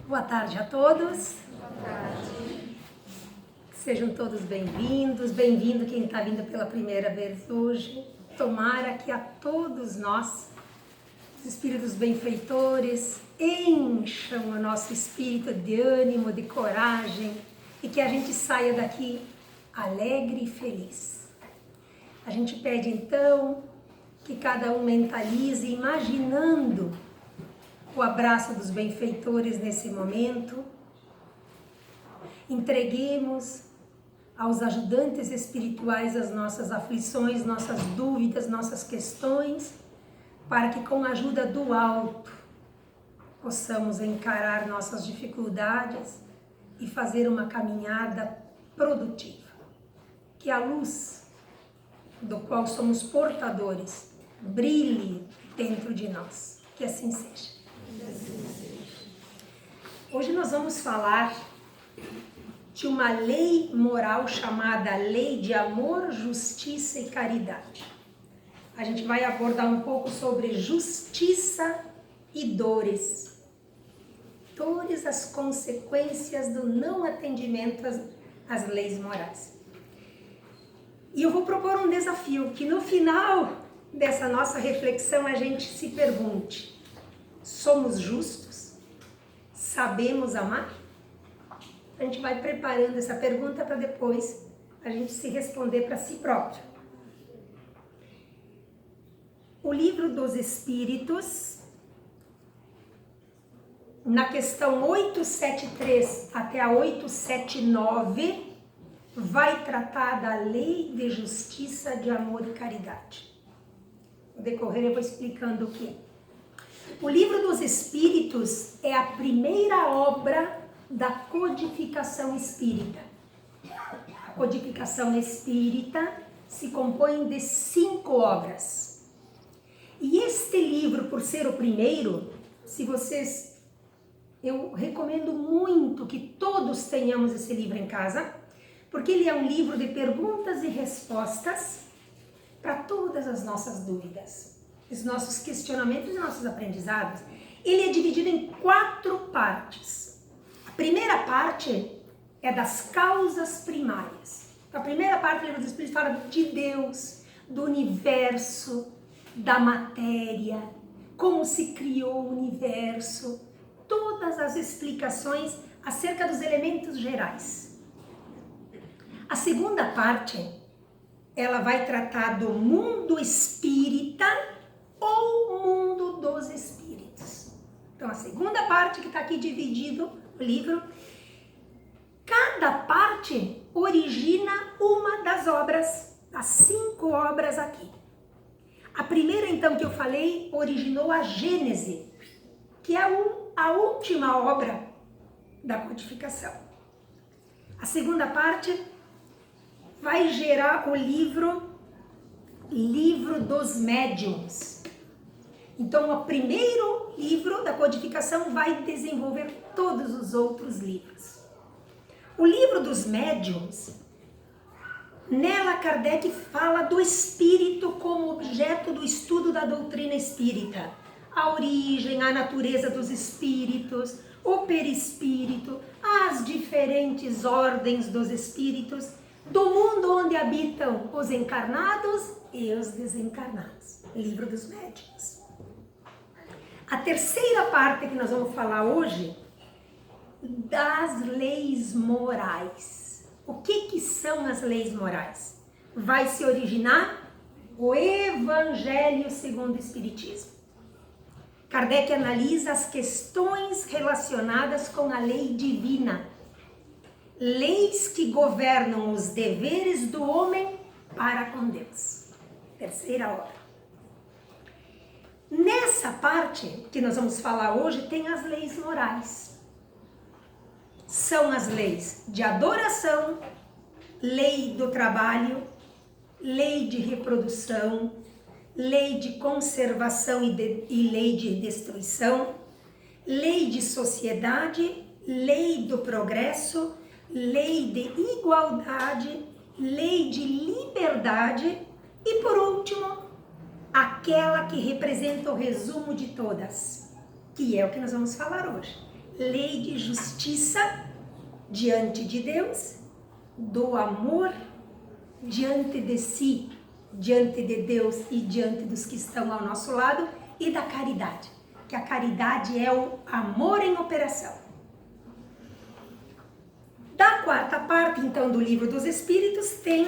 Boa tarde a todos. Boa tarde. Sejam todos bem-vindos. Bem-vindo quem está vindo pela primeira vez hoje. Tomara que a todos nós, os espíritos benfeitores, encham o nosso espírito de ânimo, de coragem e que a gente saia daqui alegre e feliz. A gente pede então que cada um mentalize, imaginando o abraço dos benfeitores nesse momento. Entreguemos aos ajudantes espirituais as nossas aflições, nossas dúvidas, nossas questões, para que com a ajuda do alto possamos encarar nossas dificuldades e fazer uma caminhada produtiva. Que a luz do qual somos portadores brilhe dentro de nós. Que assim seja. Hoje nós vamos falar de uma lei moral chamada Lei de Amor, Justiça e Caridade. A gente vai abordar um pouco sobre justiça e dores. Dores, as consequências do não atendimento às leis morais. E eu vou propor um desafio, que no final dessa nossa reflexão a gente se pergunte: somos justos? Sabemos amar? A gente vai preparando essa pergunta para depois a gente se responder para si próprio. O Livro dos Espíritos, na questão 873 até a 879, vai tratar da lei de justiça, de amor e caridade. No decorrer eu vou explicando o que é. O Livro dos Espíritos é a primeira obra da codificação espírita. A codificação espírita se compõe de 5 obras. E este livro, por ser o primeiro, eu recomendo muito que todos tenhamos esse livro em casa, porque ele é um livro de perguntas e respostas para todas as nossas dúvidas, os nossos questionamentos e nossos aprendizados. Ele é dividido em 4 partes. A primeira parte é das causas primárias. A primeira parte do Livro dos Espíritos fala de Deus, do universo, da matéria, como se criou o universo, todas as explicações acerca dos elementos gerais. A segunda parte, ela vai tratar do mundo espírita ou mundo dos espíritos. Então, a segunda parte que está aqui dividido o livro, cada parte origina uma das obras, das 5 obras aqui. A primeira, então, que eu falei, originou a Gênese, que é a última obra da codificação. A segunda parte vai gerar o livro dos Médiuns. Então, o primeiro livro da codificação vai desenvolver todos os outros livros. O Livro dos Médiuns, nela Kardec fala do espírito como objeto do estudo da doutrina espírita. A origem, a natureza dos espíritos, o perispírito, as diferentes ordens dos espíritos, do mundo onde habitam os encarnados e os desencarnados. Livro dos Médiuns. A terceira parte que nós vamos falar hoje, das leis morais. O que são as leis morais? Vai se originar o Evangelho segundo o Espiritismo. Kardec analisa as questões relacionadas com a lei divina. Leis que governam os deveres do homem para com Deus. Terceira obra. Nessa parte que nós vamos falar hoje tem as leis morais. São as leis de adoração, lei do trabalho, lei de reprodução, lei de conservação e lei de destruição, lei de sociedade, lei do progresso, lei de igualdade, lei de liberdade e, por último, aquela que representa o resumo de todas, que é o que nós vamos falar hoje. lei de justiça diante de Deus, do amor diante de si, diante de Deus e diante dos que estão ao nosso lado, e da caridade, que a caridade é o amor em operação. Da quarta parte, então, do Livro dos Espíritos, tem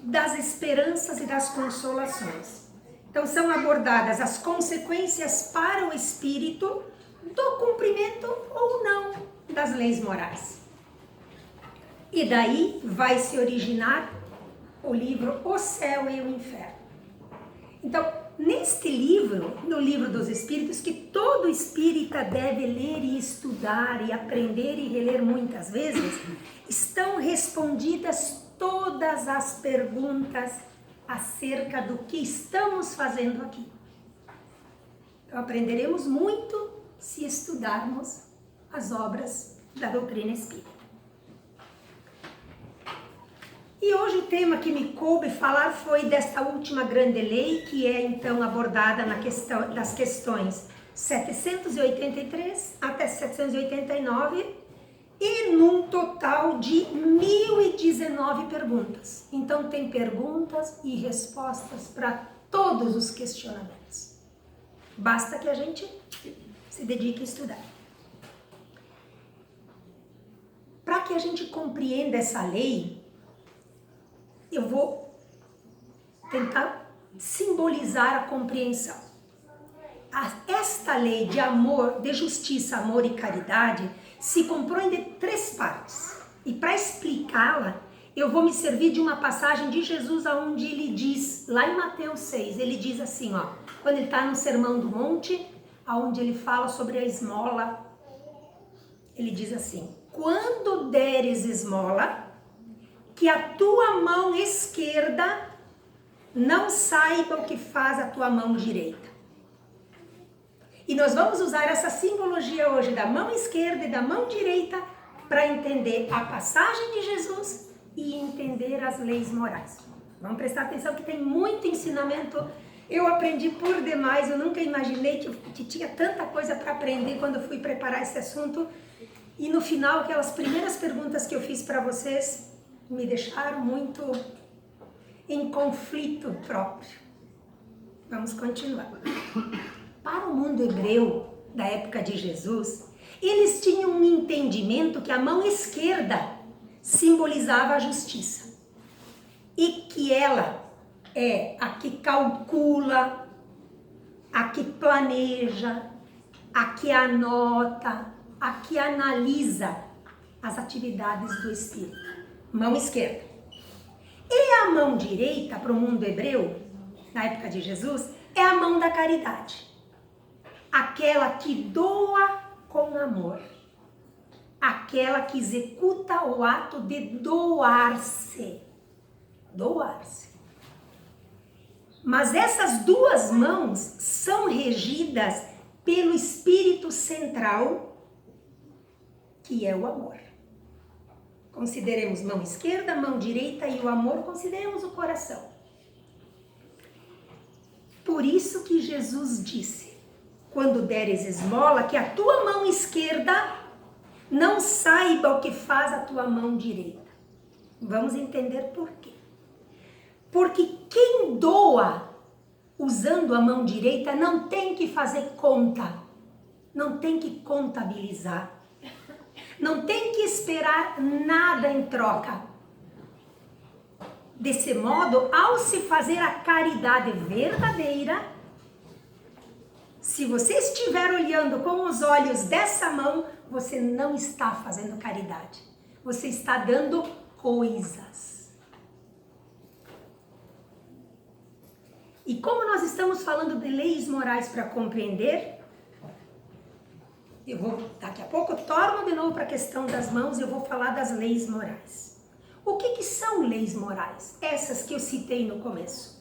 das esperanças e das consolações. Então, são abordadas as consequências para o espírito do cumprimento ou não das leis morais. E daí vai se originar o livro O Céu e o Inferno. Então, neste livro, no Livro dos Espíritos, que todo espírita deve ler e estudar e aprender e reler muitas vezes, estão respondidas todas as perguntas acerca do que estamos fazendo aqui. Então, aprenderemos muito se estudarmos as obras da doutrina espírita. E hoje o tema que me coube falar foi desta última grande lei, que é então abordada nas questões 783 até 789, e num total de 1019 perguntas. Então tem perguntas e respostas para todos os questionamentos. Basta que a gente se dedique a estudar. Para que a gente compreenda essa lei, eu vou tentar simbolizar a compreensão. Esta lei de amor, de justiça, amor e caridade se compõe de 3 partes. E para explicá-la, eu vou me servir de uma passagem de Jesus onde ele diz, lá em Mateus 6, ele diz assim, ó, quando ele está no Sermão do Monte, onde ele fala sobre a esmola, ele diz assim, quando deres esmola, que a tua mão esquerda não saiba o que faz a tua mão direita. E nós vamos usar essa simbologia hoje da mão esquerda e da mão direita para entender a passagem de Jesus e entender as leis morais. Vamos prestar atenção que tem muito ensinamento. Eu aprendi por demais, eu nunca imaginei que tinha tanta coisa para aprender quando eu fui preparar esse assunto. E no final, aquelas primeiras perguntas que eu fiz para vocês me deixaram muito em conflito próprio. Vamos continuar. Para o mundo hebreu da época de Jesus, eles tinham um entendimento que a mão esquerda simbolizava a justiça e que ela é a que calcula, a que planeja, a que anota, a que analisa as atividades do espírito. Mão esquerda. E a mão direita, para o mundo hebreu, na época de Jesus, é a mão da caridade. Aquela que doa com amor. Aquela que executa o ato de doar-se. Doar-se. Mas essas 2 mãos são regidas pelo espírito central, que é o amor. Consideremos mão esquerda, mão direita e o amor, consideremos o coração. Por isso que Jesus disse, quando deres esmola, que a tua mão esquerda não saiba o que faz a tua mão direita. Vamos entender por quê. Porque quem doa usando a mão direita não tem que fazer conta, não tem que contabilizar. Não tem que esperar nada em troca. Desse modo, ao se fazer a caridade verdadeira, se você estiver olhando com os olhos dessa mão, você não está fazendo caridade. Você está dando coisas. E como nós estamos falando de leis morais para compreender, eu vou, daqui a pouco, eu torno de novo para a questão das mãos e eu vou falar das leis morais. O que são leis morais? Essas que eu citei no começo.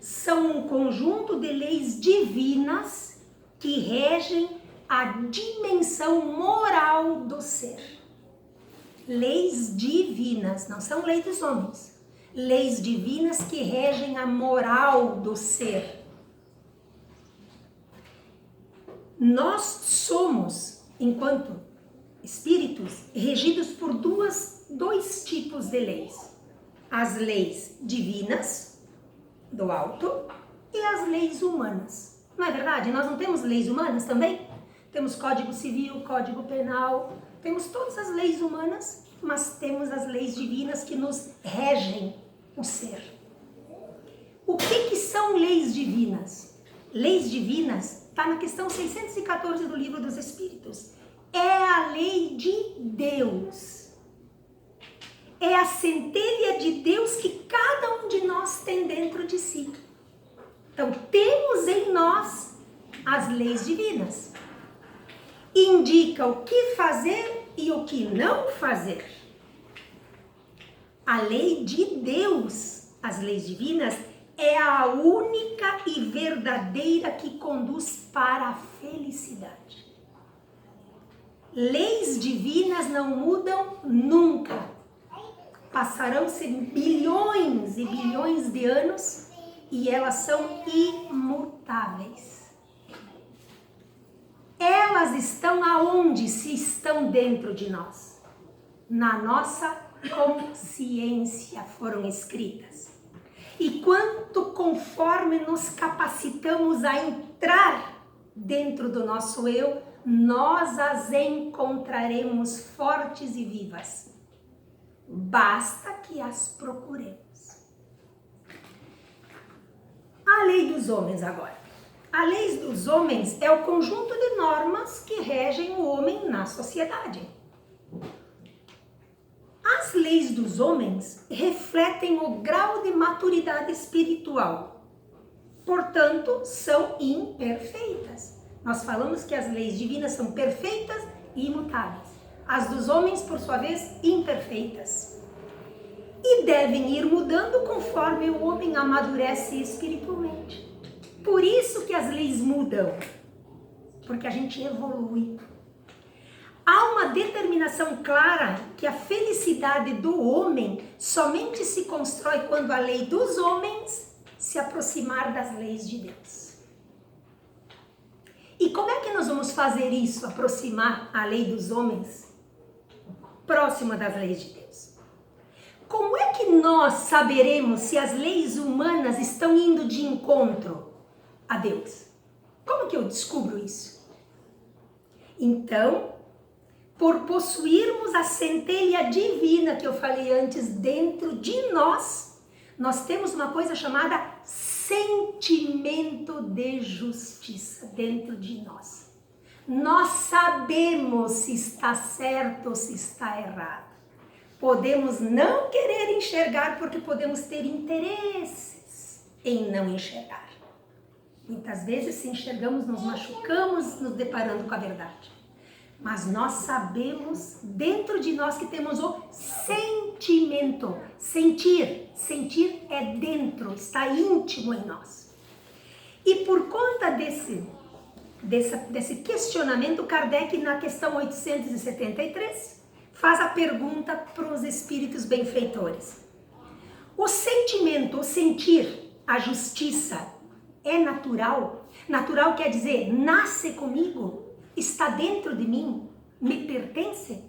São um conjunto de leis divinas que regem a dimensão moral do ser. Leis divinas, não são leis dos homens. Leis divinas que regem a moral do ser. Nós somos enquanto espíritos regidos por dois tipos de leis. As leis divinas, do alto, e as leis humanas. Não é verdade? Nós não temos leis humanas também? Temos Código Civil, Código Penal, temos todas as leis humanas, mas temos as leis divinas que nos regem o ser. O que são leis divinas? Leis divinas está na questão 614 do Livro dos Espíritos. É a lei de Deus. É a centelha de Deus que cada um de nós tem dentro de si. Então, temos em nós as leis divinas. Indica o que fazer e o que não fazer. A lei de Deus, as leis divinas, é a única e verdadeira que conduz para a felicidade. Leis divinas não mudam nunca. Passarão-se bilhões e bilhões de anos e elas são imutáveis. Elas estão aonde se estão dentro de nós? Na nossa consciência foram escritas. E quanto conforme nos capacitamos a entrar dentro do nosso eu, nós as encontraremos fortes e vivas. Basta que as procuremos. A lei dos homens agora. A lei dos homens é o conjunto de normas que regem o homem na sociedade. As leis dos homens refletem o grau de maturidade espiritual. Portanto, são imperfeitas. Nós falamos que as leis divinas são perfeitas e imutáveis. As dos homens, por sua vez, imperfeitas. E devem ir mudando conforme o homem amadurece espiritualmente. Por isso que as leis mudam. Porque a gente evolui. Há uma determinação clara que a felicidade do homem somente se constrói quando a lei dos homens se aproximar das leis de Deus. E como é que nós vamos fazer isso, aproximar a lei dos homens próxima das leis de Deus? Como é que nós saberemos se as leis humanas estão indo de encontro a Deus? Como que eu descubro isso? Então, por possuirmos a centelha divina que eu falei antes dentro de nós, nós temos uma coisa chamada sentimento de justiça dentro de nós. Nós sabemos se está certo ou se está errado. Podemos não querer enxergar porque podemos ter interesses em não enxergar. Muitas vezes, se enxergamos, nos machucamos nos deparando com a verdade. Mas nós sabemos dentro de nós que temos o sentimento. Sentir é dentro, está íntimo em nós. E por conta desse questionamento, Kardec, na questão 873, faz a pergunta para os espíritos benfeitores. O sentimento, o sentir, a justiça, é natural? Natural quer dizer, nasce comigo? Está dentro de mim? Me pertence?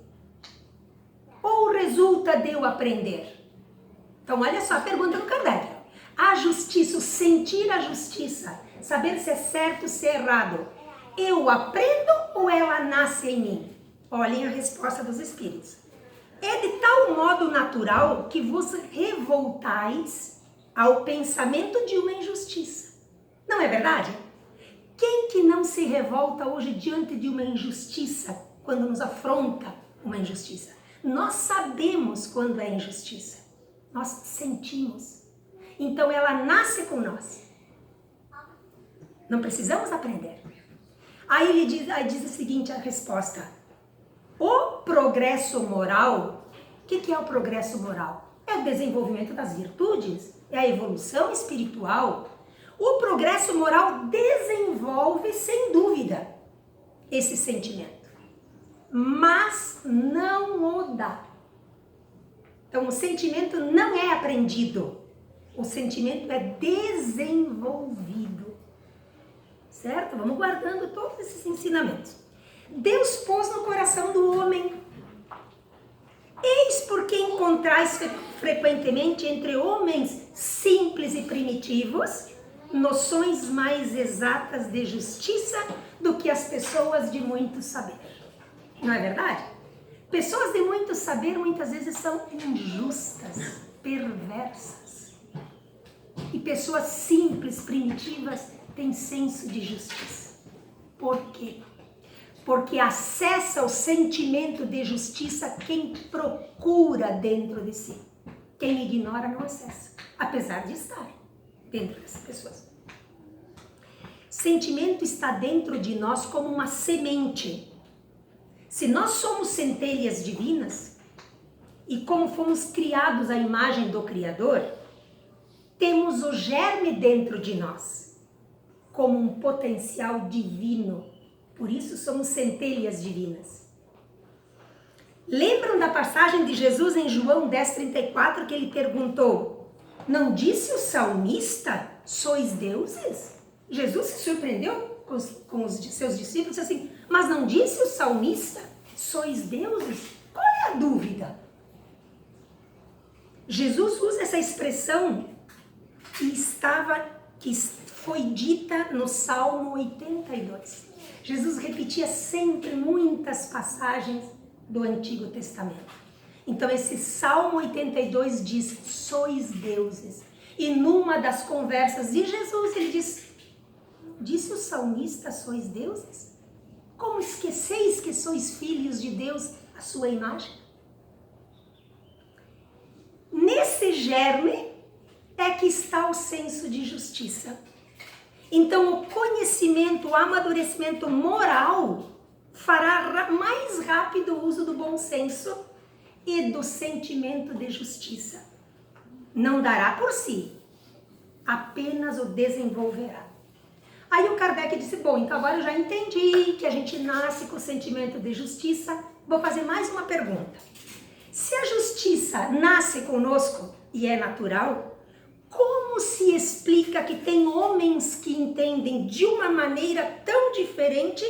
Ou resulta de eu aprender? Então, olha só a pergunta do Kardec. A justiça, o sentir a justiça, saber se é certo, se é errado, eu aprendo ou ela nasce em mim? Olhem a resposta dos espíritos. É de tal modo natural que vos revoltais ao pensamento de uma injustiça. Não é verdade? Quem que não se revolta hoje diante de uma injustiça, quando nos afronta uma injustiça? Nós sabemos quando é injustiça. Nós sentimos. Então ela nasce com nós. Não precisamos aprender. Aí ele diz o seguinte, a resposta. O progresso moral, o que é o progresso moral? É o desenvolvimento das virtudes, é a evolução espiritual. O progresso moral desenvolve, sem dúvida, esse sentimento, mas não o dá. Então, o sentimento não é aprendido, o sentimento é desenvolvido, certo? Vamos guardando todos esses ensinamentos. Deus pôs no coração do homem. Eis porque encontrais frequentemente entre homens simples e primitivos noções mais exatas de justiça do que as pessoas de muito saber. Não é verdade? Pessoas de muito saber muitas vezes são injustas, perversas. E pessoas simples, primitivas, têm senso de justiça. Por quê? Porque acessa o sentimento de justiça quem procura dentro de si. Quem ignora não acessa, apesar de estar dentro dessas pessoas. Sentimento está dentro de nós como uma semente. Se nós somos centelhas divinas, e como fomos criados à imagem do Criador, temos o germe dentro de nós, como um potencial divino. Por isso somos centelhas divinas. Lembram da passagem de Jesus em João 10:34 que ele perguntou: não disse o salmista, sois deuses? Jesus se surpreendeu com os seus discípulos assim, mas não disse o salmista, sois deuses? Qual é a dúvida? Jesus usa essa expressão que foi dita no Salmo 82. Jesus repetia sempre muitas passagens do Antigo Testamento. Então esse Salmo 82 diz, sois deuses. E numa das conversas de Jesus ele disse o salmista, sois deuses? Como esqueceis que sois filhos de Deus, a sua imagem? Nesse germe é que está o senso de justiça. Então o conhecimento, o amadurecimento moral fará mais rápido o uso do bom senso e do sentimento de justiça. Não dará por si, apenas o desenvolverá. Aí o Kardec disse, bom, então agora eu já entendi que a gente nasce com o sentimento de justiça. Vou fazer mais uma pergunta. Se a justiça nasce conosco e é natural, como se explica que tem homens que entendem de uma maneira tão diferente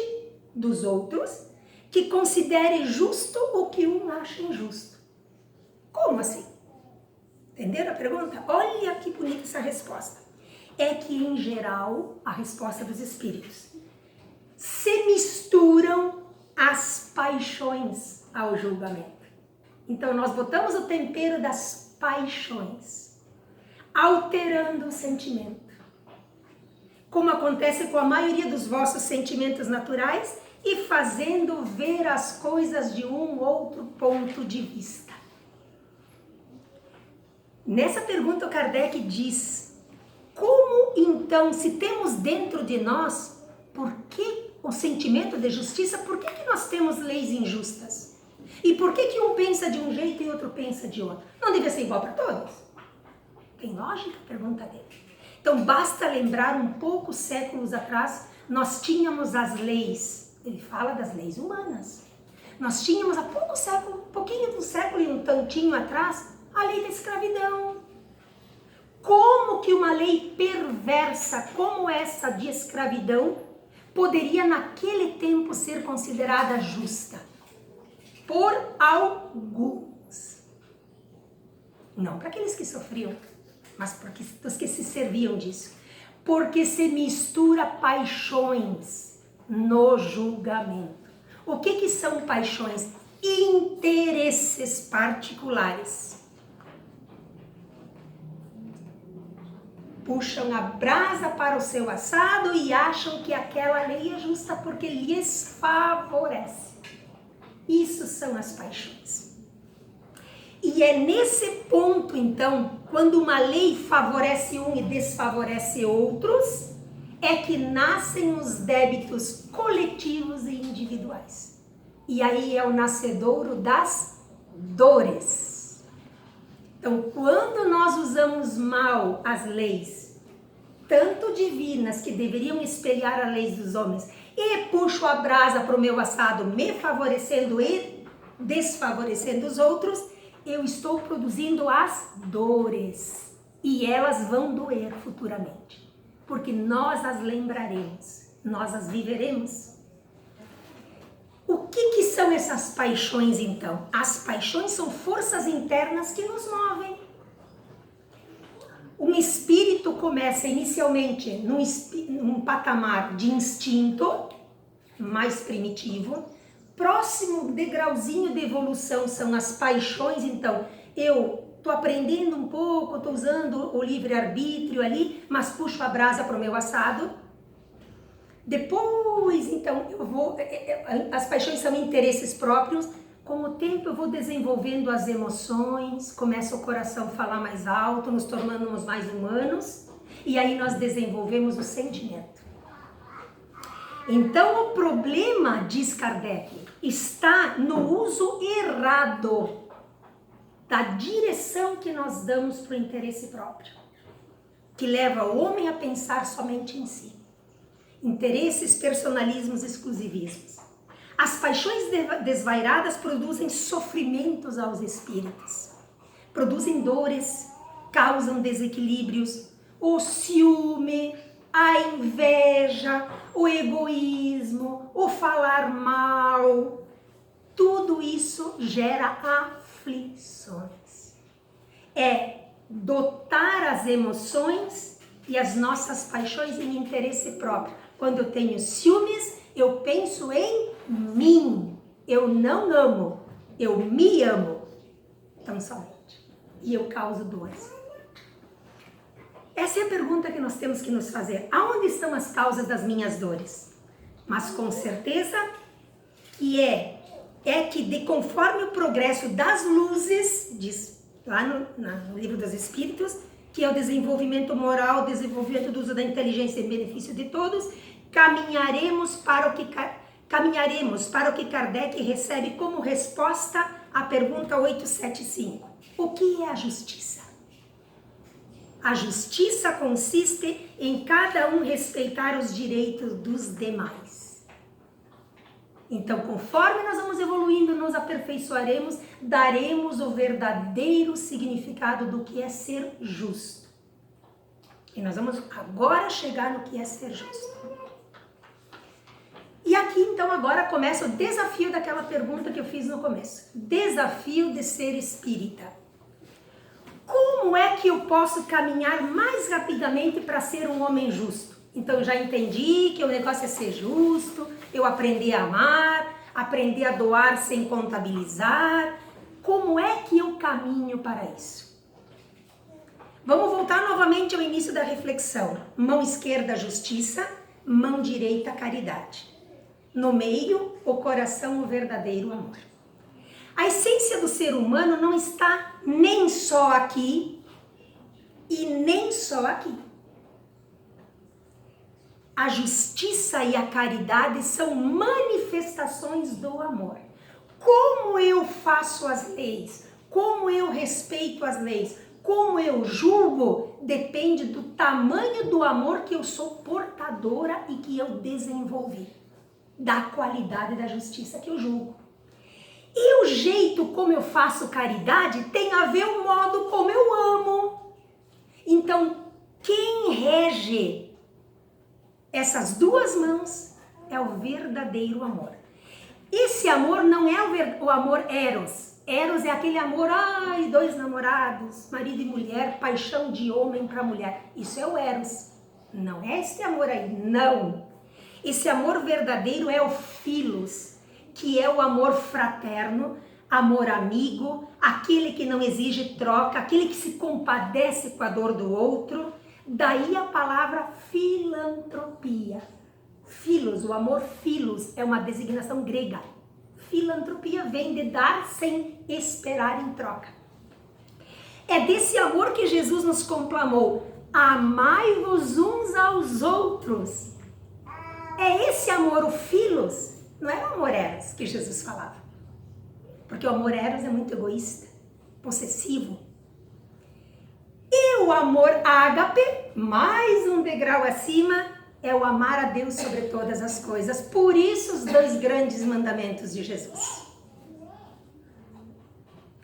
dos outros, que considere justo o que um acha injusto? Como assim? Entenderam a pergunta? Olha que bonita essa resposta. É que, em geral, a resposta dos espíritos se misturam as paixões ao julgamento. Então, nós botamos o tempero das paixões, alterando o sentimento. Como acontece com a maioria dos vossos sentimentos naturais e fazendo ver as coisas de um outro ponto de vista. Nessa pergunta, o Kardec diz, como então, se temos dentro de nós, por que o sentimento de justiça, por que nós temos leis injustas? E por que um pensa de um jeito e outro pensa de outro? Não devia ser igual para todos? Tem lógica? Pergunta dele. Então, basta lembrar um poucos séculos atrás, nós tínhamos as leis, ele fala das leis humanas. Nós tínhamos há pouquinho do século e um tantinho atrás, a lei da escravidão. Como que uma lei perversa como essa de escravidão poderia naquele tempo ser considerada justa? Por alguns. Não para aqueles que sofriam, mas para os que se serviam disso. Porque se mistura paixões no julgamento. O que são paixões? Interesses particulares. Puxam a brasa para o seu assado e acham que aquela lei é justa porque lhes favorece. Isso são as paixões. E é nesse ponto, então, quando uma lei favorece um e desfavorece outros, é que nascem os débitos coletivos e individuais. E aí é o nascedouro das dores. Então, quando nós usamos mal as leis, tanto divinas, que deveriam espelhar as leis dos homens, e puxo a brasa para o meu assado, me favorecendo e desfavorecendo os outros, eu estou produzindo as dores. E elas vão doer futuramente. Porque nós as lembraremos, nós as viveremos. são essas paixões então? As paixões são forças internas que nos movem. Um espírito começa inicialmente num patamar de instinto mais primitivo. Próximo degrauzinho de evolução são as paixões. Então, eu estou aprendendo um pouco, estou usando o livre-arbítrio ali, mas puxo a brasa para o meu assado. Depois, então, as paixões são interesses próprios. Com o tempo eu vou desenvolvendo as emoções, começa o coração a falar mais alto, nos tornamos mais humanos, e aí nós desenvolvemos o sentimento. Então o problema, diz Kardec, está no uso errado da direção que nós damos para o interesse próprio, que leva o homem a pensar somente em si. Interesses, personalismos, exclusivismos. As paixões desvairadas produzem sofrimentos aos espíritos, produzem dores, causam desequilíbrios, o ciúme, a inveja, o egoísmo, o falar mal, tudo isso gera aflições. É dotar as emoções e as nossas paixões em interesse próprio. Quando eu tenho ciúmes, eu penso em mim. Eu não amo, eu me amo. Tão somente. E eu causo dores. Essa é a pergunta que nós temos que nos fazer. Aonde estão as causas das minhas dores? Mas com certeza que que conforme o progresso das luzes, diz lá no livro dos Espíritos, que é o desenvolvimento moral, o desenvolvimento do uso da inteligência em benefício de todos, caminharemos para o que Kardec recebe como resposta à pergunta 875. O que é a justiça? A justiça consiste em cada um respeitar os direitos dos demais. Então, conforme nós vamos evoluindo, nos aperfeiçoaremos, daremos o verdadeiro significado do que é ser justo. E nós vamos agora chegar no que é ser justo. E aqui, então, agora começa o desafio daquela pergunta que eu fiz no começo. Desafio de ser espírita. Como é que eu posso caminhar mais rapidamente para ser um homem justo? Então, eu já entendi que o negócio é ser justo, eu aprendi a amar, aprender a doar sem contabilizar. Como é que eu caminho para isso? Vamos voltar novamente ao início da reflexão. Mão esquerda, justiça, mão direita, caridade. No meio, o coração, o verdadeiro amor. A essência do ser humano não está nem só aqui e nem só aqui. A justiça e a caridade são manifestações do amor. Como eu faço as leis, como eu respeito as leis, como eu julgo, depende do tamanho do amor que eu sou portadora e que eu desenvolvi, da qualidade da justiça que eu julgo. E o jeito como eu faço caridade tem a ver o modo como eu amo. Então, quem rege essas duas mãos é o verdadeiro amor. Esse amor não é o amor eros. Eros é aquele amor, dois namorados, marido e mulher, paixão de homem para mulher. Isso é o eros. Não é esse amor aí, não. Esse amor verdadeiro é o philos, que é o amor fraterno, amor amigo, aquele que não exige troca, aquele que se compadece com a dor do outro. Daí a palavra filantropia. Philos, o amor philos é uma designação grega. Filantropia vem de dar sem esperar em troca. É desse amor que Jesus nos conclamou: amai-vos uns aos outros. É esse amor, o philos, não é o amor eros que Jesus falava. Porque o amor eros é muito egoísta, possessivo. E o amor ágape, mais um degrau acima, é o amar a Deus sobre todas as coisas. Por isso os dois grandes mandamentos de Jesus.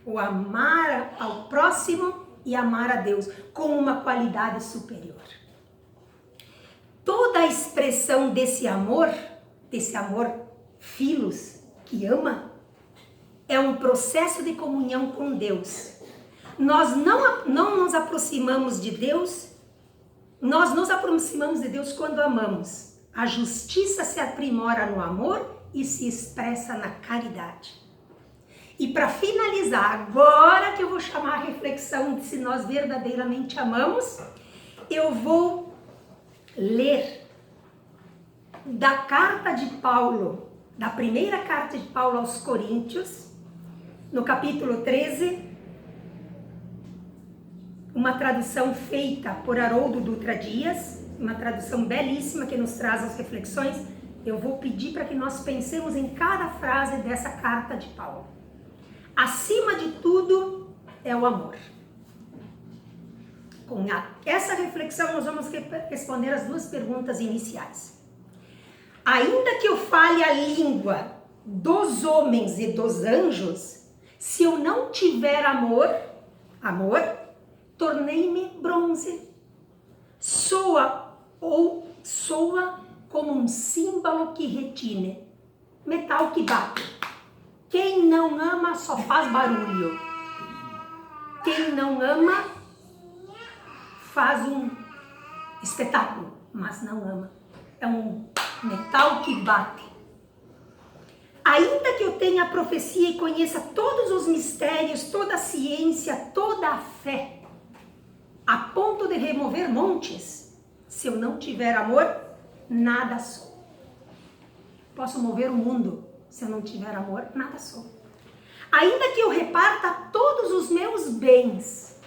O amar ao próximo e amar a Deus com uma qualidade superior. Toda a expressão desse amor philos, que ama, é um processo de comunhão com Deus. Nós não nos aproximamos de Deus, nós nos aproximamos de Deus quando amamos. A justiça se aprimora no amor e se expressa na caridade. E para finalizar, agora que eu vou chamar a reflexão de se nós verdadeiramente amamos, eu vou ler da carta de Paulo, da primeira carta de Paulo aos Coríntios, no capítulo 13, uma tradução feita por Haroldo Dutra Dias, uma tradução belíssima que nos traz as reflexões. Eu vou pedir para que nós pensemos em cada frase dessa carta de Paulo. Acima de tudo é o amor. Com essa reflexão nós vamos responder as duas perguntas iniciais. Ainda que eu fale a língua dos homens e dos anjos, se eu não tiver amor, tornei-me bronze. Soa como um símbolo que retine, metal que bate. Quem não ama só faz barulho. Quem não ama faz um espetáculo, mas não ama. É um metal que bate. Ainda que eu tenha a profecia e conheça todos os mistérios, toda a ciência, toda a fé, a ponto de remover montes, se eu não tiver amor, nada sou. Posso mover o mundo, se eu não tiver amor, nada sou. Ainda que eu reparta todos os meus bens,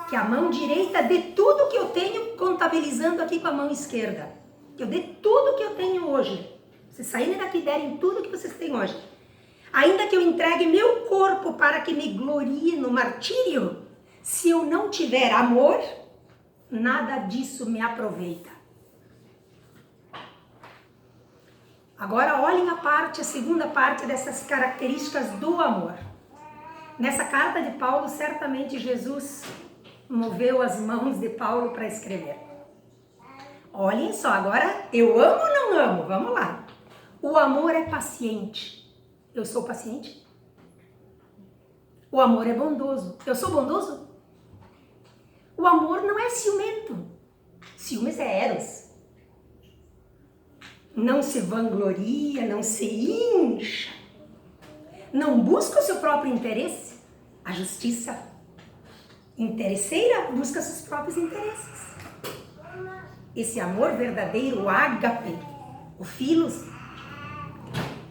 que a mão direita dê tudo que eu tenho, contabilizando aqui com a mão esquerda, que eu dê tudo que eu tenho hoje, vocês saírem daqui e derem tudo que vocês têm hoje, ainda que eu entregue meu corpo para que me glorie no martírio, se eu não tiver amor, nada disso me aproveita. Agora olhem a segunda parte dessas características do amor. Nessa carta de Paulo, certamente Jesus moveu as mãos de Paulo para escrever. Olhem só, agora eu amo ou não amo? Vamos lá. O amor é paciente. Eu sou paciente? O amor é bondoso. Eu sou bondoso? O amor não é ciumento. Ciúmes é eros. Não se vangloria, não se incha. Não busca o seu próprio interesse. A justiça interesseira busca seus próprios interesses. Esse amor verdadeiro, o ágape, o filos,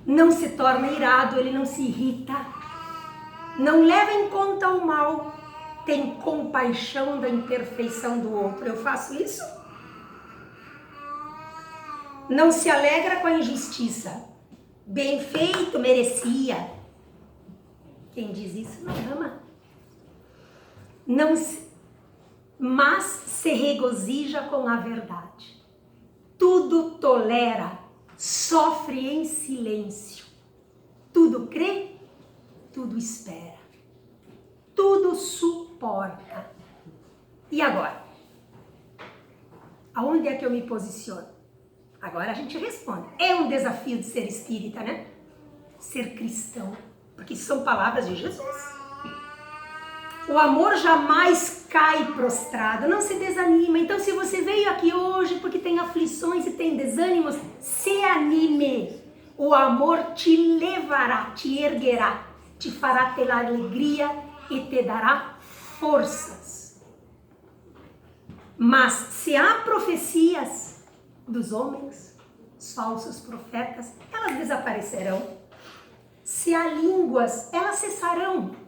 não se torna irado, ele não se irrita, não leva em conta o mal, tem compaixão da imperfeição do outro. Eu faço isso? Não se alegra com a injustiça. Bem feito, merecia. Quem diz isso não ama. Mas se regozija com a verdade. Tudo tolera, sofre em silêncio. Tudo crê, tudo espera. Tudo suporta. E agora? Aonde é que eu me posiciono? Agora a gente responde. É um desafio de ser espírita, né? Ser cristão. Porque são palavras de Jesus. O amor jamais cai prostrado, não se desanima. Então, se você veio aqui hoje porque tem aflições e tem desânimos, se anime. O amor te levará, te erguerá, te fará ter alegria e te dará forças. Mas se há profecias dos homens, os falsos profetas, elas desaparecerão. Se há línguas, elas cessarão.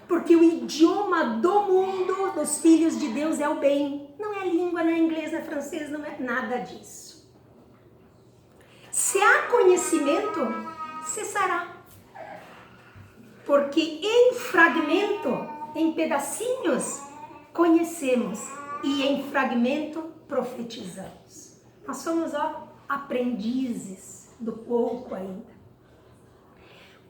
Porque o idioma do mundo dos filhos de Deus é o bem. Não é língua, não é inglês, não é francês, não é nada disso. Se há conhecimento, cessará. Porque em fragmento, em pedacinhos, conhecemos. E em fragmento, profetizamos. Nós somos, aprendizes do pouco ainda.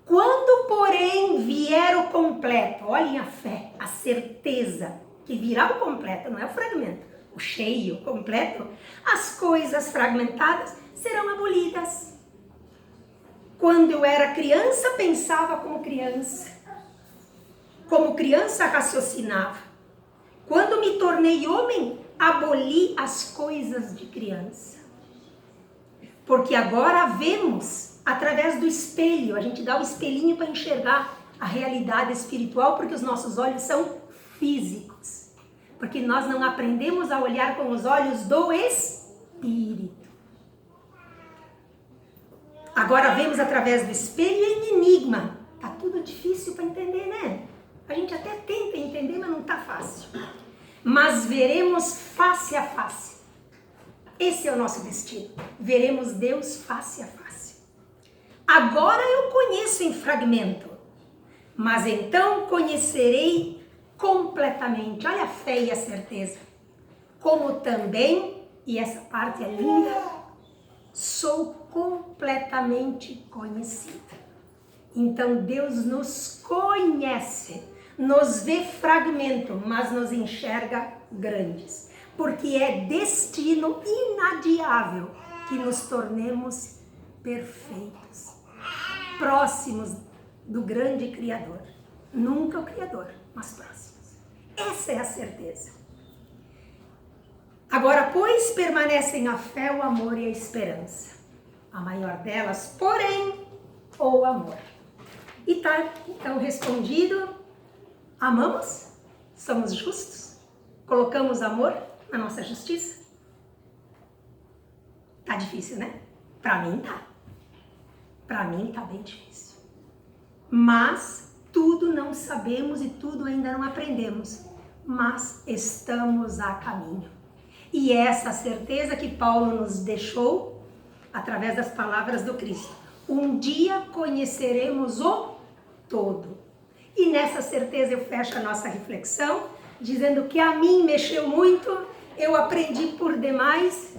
Quando, porém, vier o completo, olhem a fé, a certeza que virá o completo, não é o fragmento, o cheio, o completo, as coisas fragmentadas serão abolidas. Quando eu era criança, pensava como criança raciocinava. Quando me tornei homem, aboli as coisas de criança. Porque agora vemos através do espelho, a gente dá o espelhinho para enxergar a realidade espiritual, porque os nossos olhos são físicos. Porque nós não aprendemos a olhar com os olhos do espírito. Agora vemos através do espelho em enigma. Tá tudo difícil para entender, né? A gente até tenta entender, mas não tá fácil. Mas veremos face a face. Esse é o nosso destino. Veremos Deus face a face. Agora eu conheço em fragmento, mas então conhecerei completamente. Olha a fé e a certeza. Como também, e essa parte é linda, sou completamente conhecida. Então Deus nos conhece, nos vê fragmento, mas nos enxerga grandes. Porque é destino inadiável que nos tornemos perfeitos, próximos do grande Criador. Nunca o Criador, mas próximos. Essa é a certeza. Agora, pois, permanecem a fé, o amor e a esperança. A maior delas, porém, o amor. E tá, então, respondido, amamos? Somos justos? Colocamos amor na nossa justiça? Tá difícil, né? Pra mim tá. Pra mim tá bem difícil. Mas tudo não sabemos e tudo ainda não aprendemos. Mas estamos a caminho. E essa certeza que Paulo nos deixou através das palavras do Cristo. Um dia conheceremos o todo. E nessa certeza eu fecho a nossa reflexão, dizendo que a mim mexeu muito, eu aprendi por demais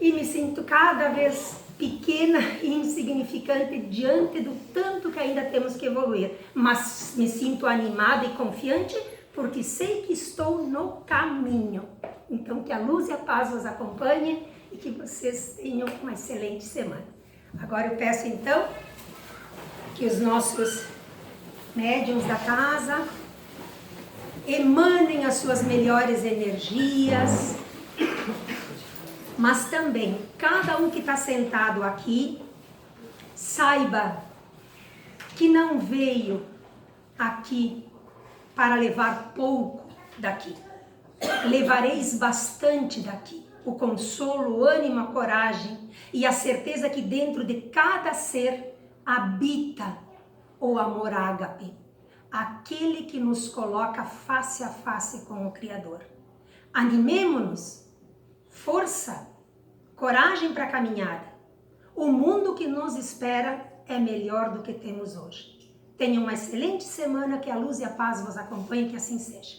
e me sinto cada vez pequena e insignificante diante do tanto que ainda temos que evoluir. Mas me sinto animada e confiante porque sei que estou no caminho. Então que a luz e a paz vos acompanhem e que vocês tenham uma excelente semana. Agora eu peço então que os nossos médiuns da casa emanem as suas melhores energias, mas também cada um que está sentado aqui saiba que não veio aqui para levar pouco daqui. Levareis bastante daqui. O consolo, o ânimo, a coragem e a certeza que dentro de cada ser habita o amor ágape, aquele que nos coloca face a face com o Criador. Animemo-nos, força, coragem para a caminhada. O mundo que nos espera é melhor do que temos hoje. Tenham uma excelente semana, que a luz e a paz vos acompanhem, que assim seja.